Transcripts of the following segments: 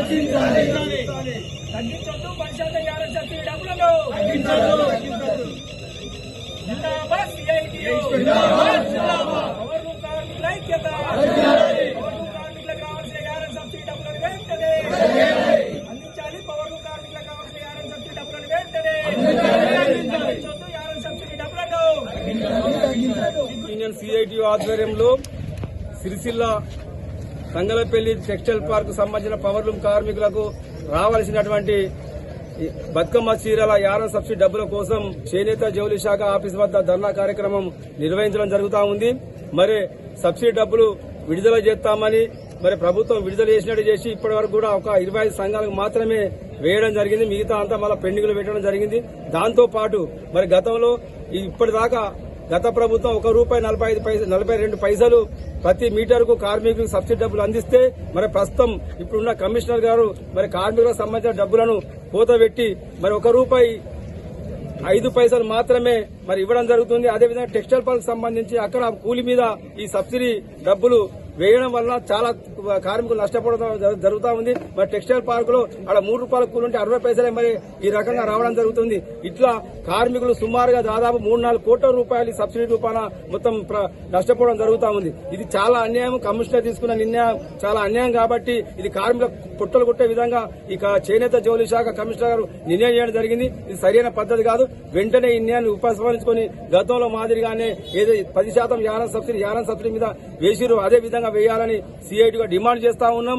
తగ్గించొద్దు 10% yarn subsidy డబ్బులను జిందాబాద్ CITU power room కార్మికుల ఐక్యత పవర్ రూమ్ కార్మికులకు రావాల్సిన యారన్ సబ్సిడీ డబ్బులను వెంటనే అందించాలి పవర్ రూమ్ కార్మికులకు కావాల్సిన యారన్ సబ్సిడీ డబ్బులను వెంటనే తగ్గించొద్దు యారన్ సబ్సిడీ డబ్బులను యూనియన్ సిఐటియు ఆధ్వర్యంలో సిరిసిల్ల సంగలపల్లి టెక్స్టైల్ పార్క్ సంబంధించిన పవర్ లూమ్ కార్మికులకు రావాల్సినటువంటి బతుకమ్మ చీరల యారన్ సబ్సిడీ డబ్బుల కోసం చేనేత జౌళి శాఖ ఆఫీస్ వద్ద ధర్నా కార్యక్రమం నిర్వహించడం జరుగుతూ ఉంది. మరి సబ్సిడీ డబ్బులు విడుదల చేస్తామని మరి ప్రభుత్వం విడుదల చేసినట్టు చేసి ఇప్పటి వరకు కూడా ఒక 25 సంఘాలకు మాత్రమే వేయడం జరిగింది. మిగతా అంతా మళ్ళీ పెండింగ్లు పెట్టడం జరిగింది. దాంతో పాటు మరి గతంలో ఇప్పటిదాకా గత ప్రభుత్వం ₹1.42 ప్రతి మీటర్కు కార్మికులకు సబ్సిడీ డబ్బులు అందిస్తే మరి ప్రస్తుతం ఇప్పుడున్న కమిషనర్ గారు మరి కార్మికులకు సంబంధించిన డబ్బులను పోతబెట్టి మరి ₹1.05 మాత్రమే మరి ఇవ్వడం జరుగుతుంది. అదేవిధంగా టెక్స్టైల్ పార్క్ సంబంధించి అక్కడ కూలి మీద ఈ సబ్సిడీ డబ్బులు వేయడం వల్ల చాలా కార్మికులు నష్టపోవడం జరుగుతూ ఉంది. మరి టెక్స్టైల్ పార్క్ లో అక్కడ ₹3 కూలి ఉంటే 60 పైసలే మరి ఈ రకంగా రావడం జరుగుతుంది. ఇట్లా కార్మికులు సుమారుగా దాదాపు 3-4 కోట్ల రూపాయలు సబ్సిడీ రూపాన మొత్తం నష్టపోవడం జరుగుతూ ఉంది. ఇది చాలా అన్యాయం. కమిషనర్ తీసుకున్న నిర్ణయం చాలా అన్యాయం కాబట్టి ఇది కార్మికుల పుట్టలు కొట్టే విధంగా ఇక చేనేత జౌళి శాఖ కమిషనర్ గారు నిర్ణయం చేయడం జరిగింది. ఇది సరైన పద్ధతి కాదు. వెంటనే ఈ నిర్ణయాన్ని ఉపసంహరించుకొని గతంలో మాదిరిగానే ఏదో 10% యారన్ సబ్సిడీ మీద వేసిరు అదే విధంగా వేయాలని సిఐటిగా డిమాండ్ చేస్తా ఉన్నాం.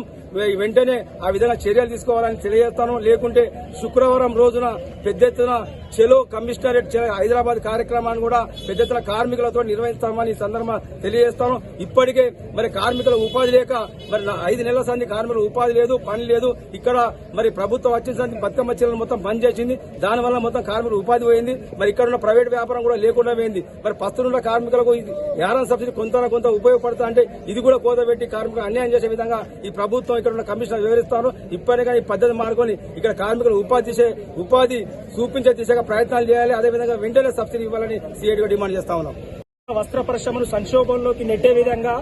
వెంటనే ఆ విధంగా చర్యలు తీసుకోవాలని తెలియజేస్తాను. లేకుంటే శుక్రవారం రోజున పెద్ద ఎత్తున చెలో కమిషనరేట్ హైదరాబాద్ కార్యక్రమాన్ని కూడా పెద్ద ఎత్తున కార్మికులతో నిర్వహిస్తామని ఈ సందర్భంగా తెలియజేస్తాను. ఇప్పటికే మరి కార్మికుల ఉపాధి లేక మరి 5 నెలల సంది కార్మికులు ఉపాధి లేదు, పని లేదు. ఇక్కడ మరి ప్రభుత్వం వచ్చిన సంది బతుకమ్మ చీరలు మొత్తం బంద్ చేసింది. దానివల్ల మొత్తం కార్మికులు ఉపాధి పోయింది. మరి ఇక్కడ ఉన్న ప్రైవేట్ వ్యాపారం కూడా లేకుండా పోయింది. మరి పస్తున్న కార్మికులకు యారన్ సబ్సిడీ కొంత ఉపయోగపడుతా అంటే ఇది కూడా కోతబెట్టి కార్మికులు అన్యాయం చేసే విధంగా ఈ ప్రభుత్వం ఇక్కడ ఉన్న కమిషనర్ వివరిస్తారు. ఇప్పటికే ఈ పద్ధతి మార్కొని ఇక్కడ కార్మికులు ఉపాధి చూపించే దిశగా ప్రయత్నాలు చేయాలి. అదేవిధంగా వెంటనే సబ్సిడీ ఇవ్వాలని సిఐటిగా డిమాండ్ చేస్తా ఉన్నాం. వస్త్ర పరిశ్రమను సంక్షోభంలోకి నెట్టే విధంగా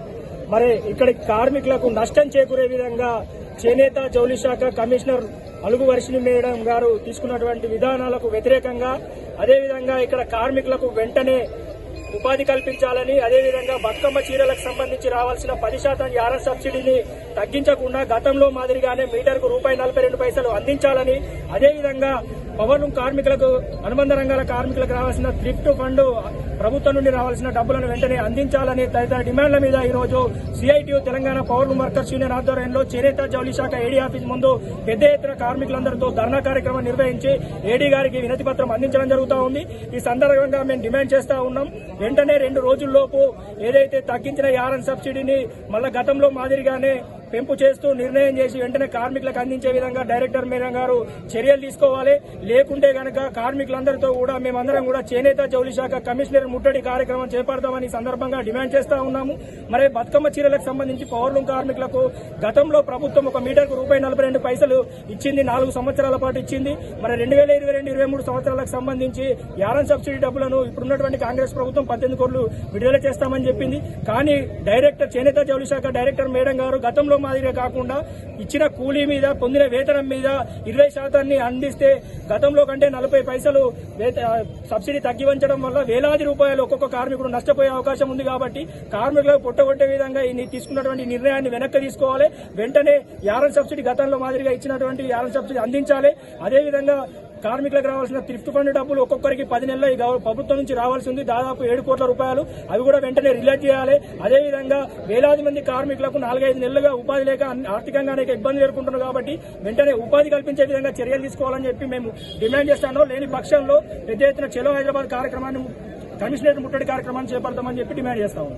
మరి ఇక్కడి కార్మికులకు నష్టం చేకూరే విధంగా చేనేత జౌళి శాఖ కమిషనర్ అలుగు వర్షిణి మేడం గారు తీసుకున్నటువంటి విధానాలకు వ్యతిరేకంగా అదేవిధంగా ఇక్కడ కార్మికులకు వెంటనే ఉపాధి కల్పించాలని అదేవిధంగా బతుకమ్మ చీరలకు సంబంధించి రావాల్సిన 10% యారన్ సబ్సిడీని తగ్గించకుండా గతంలో మాదిరిగానే మీటర్కు ₹1.42 అందించాలని అదేవిధంగా పవర్ లూమ్ కార్మికులకు అనుబంధ రంగాల కార్మికులకు రావాల్సిన థ్రిఫ్ట్ ఫండ్ ప్రభుత్వం నుండి రావాల్సిన డబ్బులను వెంటనే అందించాలని తదితర డిమాండ్ల మీద ఈ రోజు CITU Telangana power loom workers union ఆధ్వర్యంలో చేనేత జౌళి శాఖ ఏడీ ఆఫీస్ ముందు పెద్ద ఎత్తున కార్మికులందరితో ధర్నా కార్యక్రమం నిర్వహించి ఏడీ గారికి వినతి పత్రం అందించడం జరుగుతూ ఉంది. ఈ సందర్భంగా మేము డిమాండ్ చేస్తా ఉన్నాం. వెంటనే 2 రోజుల్లోపు ఏదైతే తగ్గించిన యారన్ సబ్సిడీని మళ్ళా గతంలో మాదిరిగానే పెంపు చేస్తూ నిర్ణయం చేసి వెంటనే కార్మికులకు అందించే విధంగా డైరెక్టర్ మేడం గారు చర్యలు తీసుకోవాలి. లేకుంటే గనక కార్మికులందరితో కూడా మేమందరం కూడా చేనేత జౌళి శాఖ కమిషనర్ ముట్టడి కార్యక్రమం చేపడతామని సందర్భంగా డిమాండ్ చేస్తా ఉన్నాము. మరి బతుకమ్మ చీరలకు సంబంధించి పవర్ లూమ్ కార్మికులకు గతంలో ప్రభుత్వం ఒక మీటర్కు ₹1.42 ఇచ్చింది. 4 సంవత్సరాల పాటు ఇచ్చింది. మరి 2022-23 సంవత్సరాలకు సంబంధించి యారన్ సబ్సిడీ డబ్బులను ఇప్పుడున్నటువంటి కాంగ్రెస్ ప్రభుత్వం 18 కోట్లు విడుదల చేస్తామని చెప్పింది. కానీ చేనేత జౌళి శాఖ డైరెక్టర్ మేడం గారు గతంలో మాదిరిగా కాకుండా ఇచ్చిన కూలీ మీద పొందిన వేతనం మీద 20% అందిస్తే గతంలో కంటే 40 పైసలు సబ్సిడీ తగ్గించడం వల్ల వేలాది రూపాయలు ఒక్కొక్క కార్మికుడు నష్టపోయే అవకాశం ఉంది. కాబట్టి కార్మికులకు పొట్టగొట్టే విధంగా తీసుకున్నటువంటి నిర్ణయాన్ని వెనక్కి తీసుకోవాలి. వెంటనే యారన్ సబ్సిడీ గతంలో మాదిరిగా ఇచ్చినటువంటి యారన్ సబ్సిడీ అందించాలి. అదేవిధంగా కార్మికులకు రావాల్సిన థ్రిఫ్ట్ ఫండ్ డబ్బులు ఒక్కొక్కరికి 10 నెలలు ప్రభుత్వం నుంచి రావాల్సి ఉంది. దాదాపు ₹7 కోట్ల అవి కూడా వెంటనే రిలీజ్ చేయాలి. అదేవిధంగా వేలాది మంది కార్మికులకు 4-5 నెలలుగా ఉపాధి లేక ఆర్థికంగా అనేక ఇబ్బందులు ఎదుర్కొంటున్నారు. కాబట్టి వెంటనే ఉపాధి కల్పించే విధంగా చర్యలు తీసుకోవాలని చెప్పి మేము డిమాండ్ చేస్తాను. లేని పక్షంలో పెద్ద ఎత్తున చెలో హైదరాబాద్ కార్యక్రమాన్ని కమిషనరేట్ ముట్టడి కార్యక్రమాన్ని చేపడతామని చెప్పి డిమాండ్ చేస్తాము.